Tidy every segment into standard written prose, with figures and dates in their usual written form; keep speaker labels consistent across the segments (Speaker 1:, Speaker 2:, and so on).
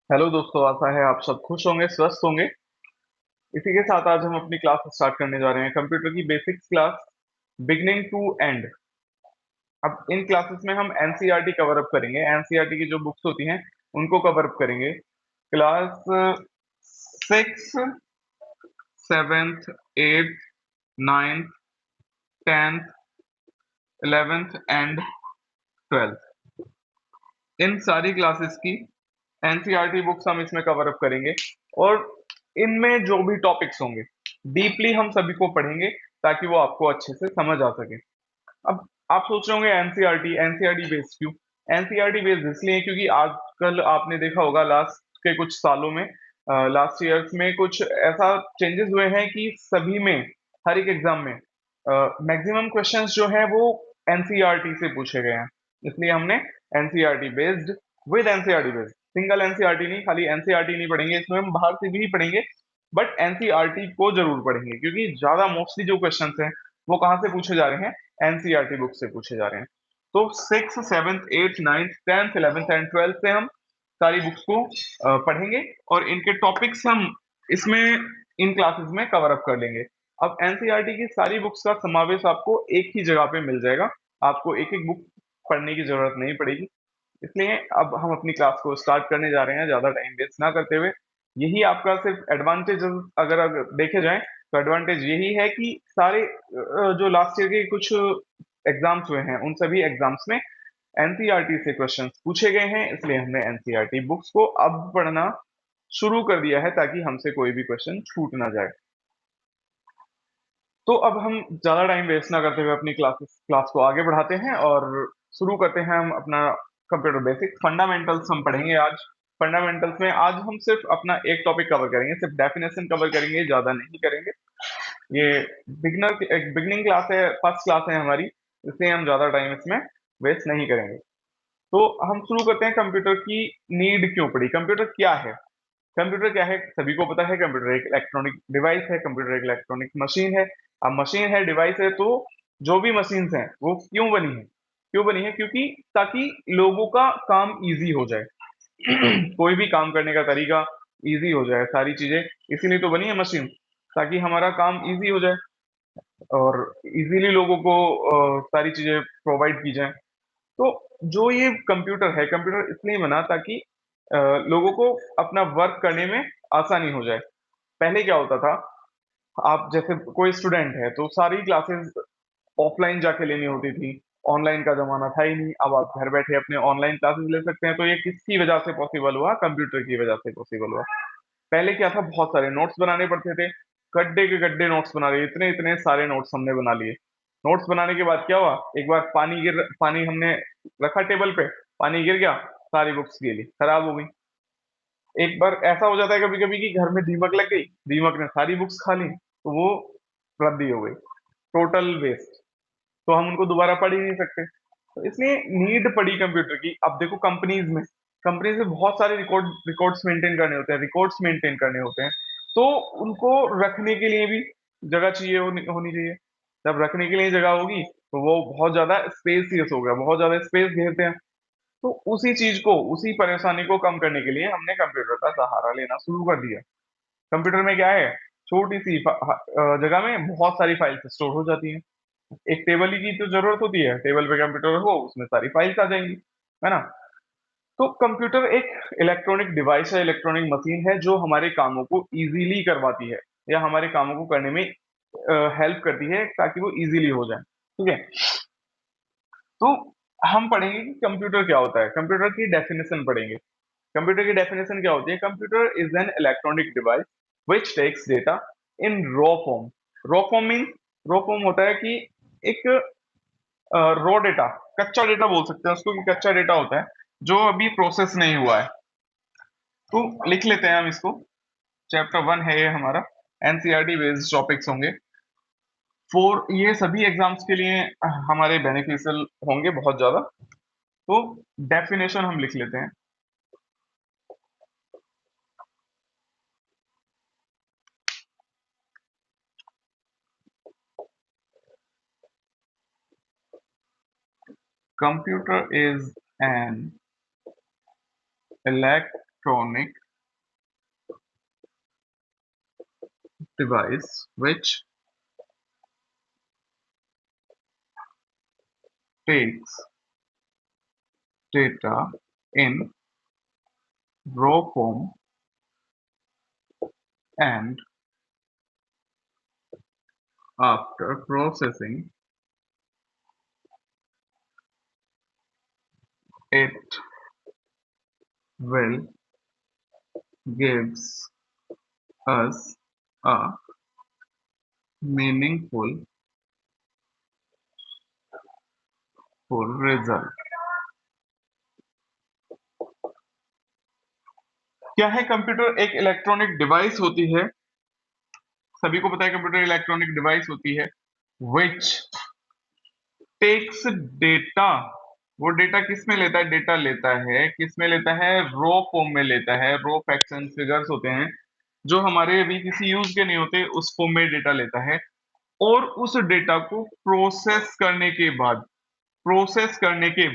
Speaker 1: Hello दोस्तों, आशा है आप सब खुश होंगे, स्वस्थ होंगे। इसी के साथ आज हम अपनी क्लास स्टार्ट करने जा रहे हैं, कंप्यूटर की basics class, beginning to end. अब इन क्लासेस में हम एनसीईआरटी कवर अप करेंगे। एनसीईआरटी की जो बुक्स होती हैं उनको कवर अप करेंगे। Class six, seventh, eighth, ninth, tenth, 11th and 12th, इन सारी क्लासेस की एनसीईआरटी बुक्स हम इसमें कवर अप करेंगे। और इनमें जो भी टॉपिक्स होंगे डीपली हम सभी को पढ़ेंगे, ताकि वो आपको अच्छे से समझ आ सके। अब आप सोच रहे होंगे एनसीईआरटी एनसीईआरटी बेस्ड क्यों? एनसीईआरटी बेस्ड इसलिए क्योंकि आजकल आपने देखा होगा लास्ट के कुछ सालों में, लास्ट ईयर्स में कुछ ऐसा चेंजेस हुए हैं कि सभी में, हर एक एग्जाम में मैक्सिमम क्वेश्चंस जो है वो एनसीईआरटी से पूछे गए हैं। इसलिए हमने NCERT based, with NCERT based, single NCERT नहीं, खाली एनसीईआरटी नहीं पढ़ेंगे, इसमें हम बाहर से भी पढ़ेंगे, बट एनसीईआरटी को जरूर पढ़ेंगे क्योंकि ज्यादा मोस्टली जो क्वेश्चंस हैं वो कहाँ से पूछे जा रहे हैं, एनसीईआरटी बुक से पूछे जा रहे हैं। तो six, seventh, eighth, ninth, tenth, 11th and 12th से हम सारी बुक्स को पढ़ेंगे और इनके टॉपिक्स हम इसमें इन क्लासेस में कवर अप कर लेंगे। अब एनसीईआरटी की सारी बुक्स का समावेश आपको एक ही जगह पे मिल जाएगा, आपको एक एक बुक पढ़ने की जरूरत नहीं पड़ेगी। इसलिए अब हम अपनी क्लास को स्टार्ट करने जा रहे हैं, ज्यादा टाइम वेस्ट ना करते हुए। यही आपका सिर्फ एडवांटेज, अगर देखे जाए तो एडवांटेज यही है कि सारे जो लास्ट ईयर के कुछ एग्जाम्स हुए हैं उन सभी एग्जाम्स में एनसीईआरटी से क्वेश्चंस पूछे गए हैं, इसलिए हमने एनसीईआरटी बुक्स को अब पढ़ना शुरू कर दिया है ताकि हमसे कोई भी क्वेश्चन छूट ना जाए। तो अब हम ज्यादा टाइम वेस्ट ना करते हुए अपनी क्लास को आगे बढ़ाते हैं और शुरू करते हैं हम अपना कंप्यूटर बेसिक्स फंडामेंटल्स हम पढ़ेंगे आज। फंडामेंटल्स में आज हम सिर्फ अपना एक टॉपिक कवर करेंगे, सिर्फ डेफिनेशन कवर करेंगे, ज्यादा नहीं करेंगे। ये बिगनर एक बिगनिंग क्लास है, फर्स्ट क्लास है हमारी, इसलिए हम ज्यादा टाइम इसमें वेस्ट नहीं करेंगे। तो हम शुरू करते हैं, कंप्यूटर की नीड क्यों पड़ी, कंप्यूटर क्या है। कंप्यूटर क्या है सभी को पता है, कंप्यूटर एक इलेक्ट्रॉनिक डिवाइस है, कंप्यूटर एक इलेक्ट्रॉनिक मशीन है। अब मशीन है, डिवाइस है, तो जो भी मशीन्स हैं वो क्यों बनी है? क्यों बनी है? क्योंकि ताकि लोगों का काम इजी हो जाए। कोई भी काम करने का तरीका इजी हो जाए, सारी चीजें इसीलिए तो बनी है मशीन, ताकि हमारा काम इजी हो जाए और इजीली लोगों को सारी चीजें प्रोवाइड की जाए। तो जो ये कंप्यूटर है, कंप्यूटर इसलिए बना ताकि लोगों को अपना वर्क करने में आसानी हो जाए। पहले क्या होता था, आप जैसे कोई स्टूडेंट है तो सारी क्लासेस ऑफलाइन जाके लेनी होती थी, ऑनलाइन का जमाना था ही नहीं। अब आप घर बैठे अपने ऑनलाइन क्लासेस ले सकते हैं, तो ये किसकी वजह से पॉसिबल हुआ? कंप्यूटर की वजह से पॉसिबल हुआ। पहले क्या था, बहुत सारे नोट्स बनाने पड़ते थे, गड्ढे के गड्ढे नोट्स बना लिए, इतने इतने सारे नोट्स हमने बना लिए। नोट्स बनाने के बाद क्या हुआ, एक बार पानी हमने रखा टेबल पे, पानी गिर गया, सारी बुक्स गीली खराब हो गई। एक बार ऐसा हो जाता है कभी कभी कि घर में दीमक लग गई, दीमक ने सारी बुक्स खा ली, तो वो रद्दी हो गई, टोटल वेस्ट। तो हम उनको दोबारा पढ़ ही नहीं सकते। तो इसलिए नीड पड़ी कंप्यूटर की। अब देखो कंपनीज में बहुत सारे रिकॉर्ड्स मेंटेन करने होते हैं, रिकॉर्ड्स मेंटेन करने होते हैं, तो उनको रखने के लिए भी जगह चाहिए, होनी चाहिए। जब रखने के लिए जगह होगी तो वो बहुत ज्यादा स्पेसियस हो गया, बहुत ज्यादा स्पेस घेरते हैं। तो उसी चीज को, उसी परेशानी को कम करने के लिए हमने कंप्यूटर का सहारा लेना शुरू कर दिया। कंप्यूटर में क्या है, छोटी सी जगह में बहुत सारी फाइल्स स्टोर हो जाती हैं। एक टेबल ही की तो जरूरत होती है, टेबल पे कंप्यूटर हो, उसमें सारी फाइल्स आ जाएंगी, है ना? तो कंप्यूटर एक इलेक्ट्रॉनिक डिवाइस है, इलेक्ट्रॉनिक मशीन है जो हमारे कामों को इजीली करवाती है, या हमारे कामों को करने में हेल्प करती है ताकि वो इजीली हो जाए। ठीक है? तो हम पढ़ेंगे कि कंप्यूटर क्या होता है, कंप्यूटर की डेफिनेशन पढ़ेंगे। कंप्यूटर की डेफिनेशन क्या होती है? Computer is an electronic device which takes data in raw form. Raw form mean, raw form होता है कि एक रॉ डेटा, कच्चा डेटा बोल सकते हैं उसको, कि कच्चा डेटा होता है जो अभी प्रोसेस नहीं हुआ है। तो लिख लेते हैं हम इसको। चैप्टर 1 है ये हमारा, एनसीईआरटी बेस्ड टॉपिक्स होंगे। फोर, ये सभी एग्जाम्स के लिए हमारे बेनिफिशियल होंगे बहुत ज्यादा। तो डेफिनेशन हम लिख लेते हैं। Computer is an electronic device which takes data in raw form and after processing it will gives us a meaningful full result। क्या है कंप्यूटर? एक इलेक्ट्रॉनिक डिवाइस होती है, सभी को पता है कंप्यूटर इलेक्ट्रॉनिक डिवाइस होती है which टेक्स डेटा। वो डेटा किस में लेता है? डेटा लेता है किस में लेता है? रो फॉर्म में लेता है। रो फैक्ट्स एंड फिगर्स होते हैं जो हमारे अभी किसी यूज के नहीं होते, उस फॉर्म में डेटा लेता है और उस डेटा को प्रोसेस करने के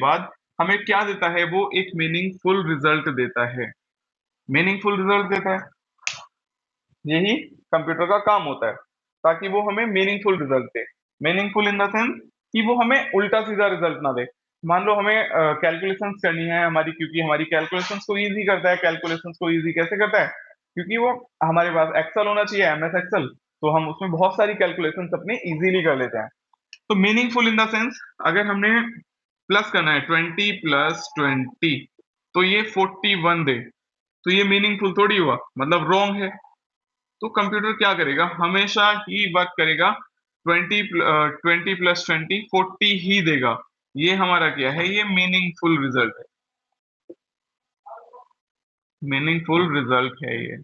Speaker 1: बाद हमें क्या देता है? वो एक मीनिंगफुल रिजल्ट देता है। मीनिंगफुल रिजल्ट देता है, यही कंप्यूटर का काम होता है, ताकि वो हमें meaningful result they. Meaningful in the sense कि वो हमें उल्टा सीधा रिजल्ट ना दे। मान लो हमें कैलकुलेशंस करनी है हमारी, क्योंकि हमारी कैलकुलेशंस को इजी करता है। कैलकुलेशंस को इजी कैसे करता है? क्योंकि वो हमारे पास एक्सेल होना चाहिए, एमएस एक्सेल, तो हम उसमें बहुत सारी कैलकुलेशंस अपनी इजीली कर लेते हैं। तो मीनिंगफुल इन द सेंस, अगर हमने प्लस करना है 20 + 20 तो ये 41 दे, तो ये मीनिंगफुल थोड़ी हुआ, मतलब रॉन्ग है। तो कंप्यूटर क्या करेगा? हमेशा ही वर्क करेगा 20 + 20 40 ही देगा। ये हमारा क्या है? ये मीनिंगफुल रिजल्ट है। मीनिंगफुल रिजल्ट है ये।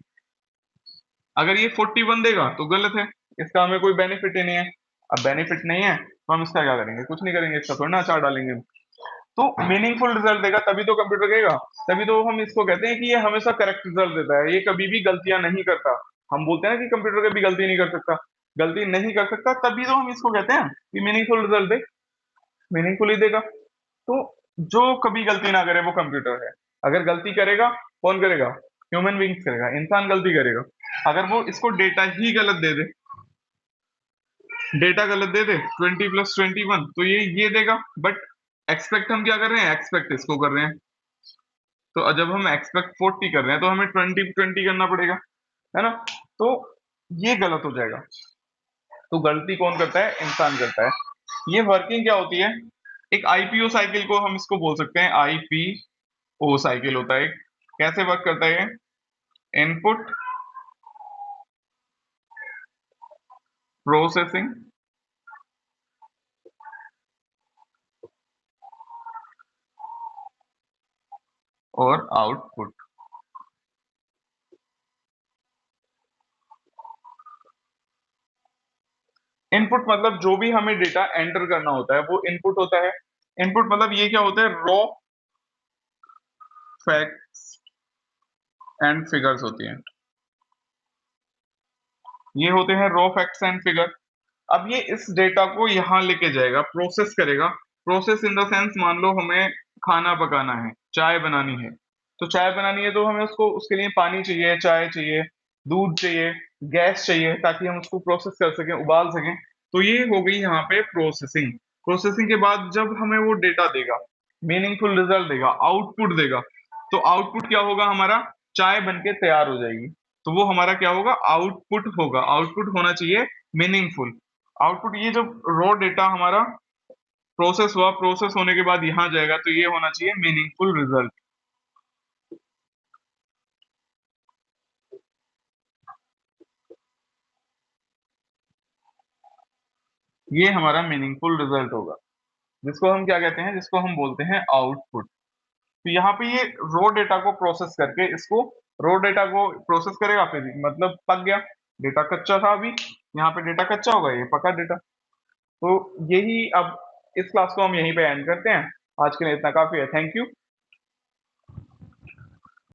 Speaker 1: अगर ये 41 देगा तो गलत है, इसका हमें कोई बेनिफिट ही नहीं है। अब बेनिफिट नहीं है तो हम इसका क्या करेंगे? कुछ नहीं करेंगे, इसका थोड़ा ना अचार डालेंगे। तो मीनिंगफुल रिजल्ट देगा तभी तो कंप्यूटर कहेगा। तभी तो हम इसको कहते हैं कि ये हमेशा करेक्ट रिजल्ट देता है, ये कभी भी गलतियां नहीं करता। हम बोलते हैं ना कि कंप्यूटर कभी गलती नहीं कर सकता, गलती नहीं कर सकता, तभी तो हम इसको कहते हैं कि मीनिंगफुल रिजल्ट दे। मीनिंगफुल ही देगा। तो जो कभी गलती ना करे वो कंप्यूटर है। अगर गलती करेगा, कौन करेगा? ह्यूमन बींग्स करेगा, इंसान गलती करेगा। अगर वो इसको डेटा ही गलत दे दे, डेटा गलत दे दे 20 + 21 तो ये देगा। बट एक्सपेक्ट हम क्या कर रहे हैं? एक्सपेक्ट इसको कर रहे हैं। तो जब हम एक्सपेक्ट 40 कर रहे हैं तो हमें 20 + 20 करना पड़ेगा, है ना? तो ये गलत हो जाएगा। तो गलती कौन करता है? इंसान करता है। ये वर्किंग क्या होती है? एक आईपीओ साइकिल को हम इसको बोल सकते हैं, आईपीओ साइकिल होता है। कैसे वर्क करता है? इनपुट, प्रोसेसिंग और आउटपुट। इनपुट मतलब जो भी हमें डेटा एंटर करना होता है वो इनपुट होता है। इनपुट मतलब ये क्या होता है? रॉ फैक्ट्स एंड फिगर्स होती हैं। ये होते हैं रॉ फैक्ट्स एंड फिगर। अब ये इस डेटा को यहाँ लेके जाएगा, प्रोसेस करेगा। प्रोसेस इन द सेंस, मान लो हमें खाना पकाना है, चाय बनानी है। तो चाय बनानी है तो हमें उसको, उसके लिए पानी चाहिए, चाय चाहिए, दूध चाहिए, गैस चाहिए, ताकि हम उसको प्रोसेस कर सकें, उबाल सकें। तो ये हो गई यहाँ पे प्रोसेसिंग। प्रोसेसिंग के बाद जब हमें वो डेटा देगा, मीनिंगफुल रिजल्ट देगा, आउटपुट देगा, तो आउटपुट क्या होगा? हमारा चाय बन के तैयार हो जाएगी। तो वो हमारा क्या होगा? आउटपुट होगा। आउटपुट होना चाहिए मीनिंगफुल। आउटपुट, ये जब रॉ डेटा हमारा प्रोसेस हुआ, प्रोसेस होने के बाद यहाँ जाएगा, तो ये होना चाहिए मीनिंगफुल रिजल्ट। ये हमारा मीनिंगफुल रिजल्ट होगा, जिसको हम क्या कहते हैं? जिसको हम बोलते हैं आउटपुट। तो यहाँ पे ये रॉ डेटा को प्रोसेस करके, इसको रॉ डेटा को प्रोसेस करेगा, फिर मतलब पक गया। डेटा कच्चा था अभी, यहाँ पे डेटा कच्चा होगा, ये पका डेटा। तो यही, अब इस क्लास को हम यहीं पे एंड करते हैं। आज के लिए इतना काफी है। Thank you.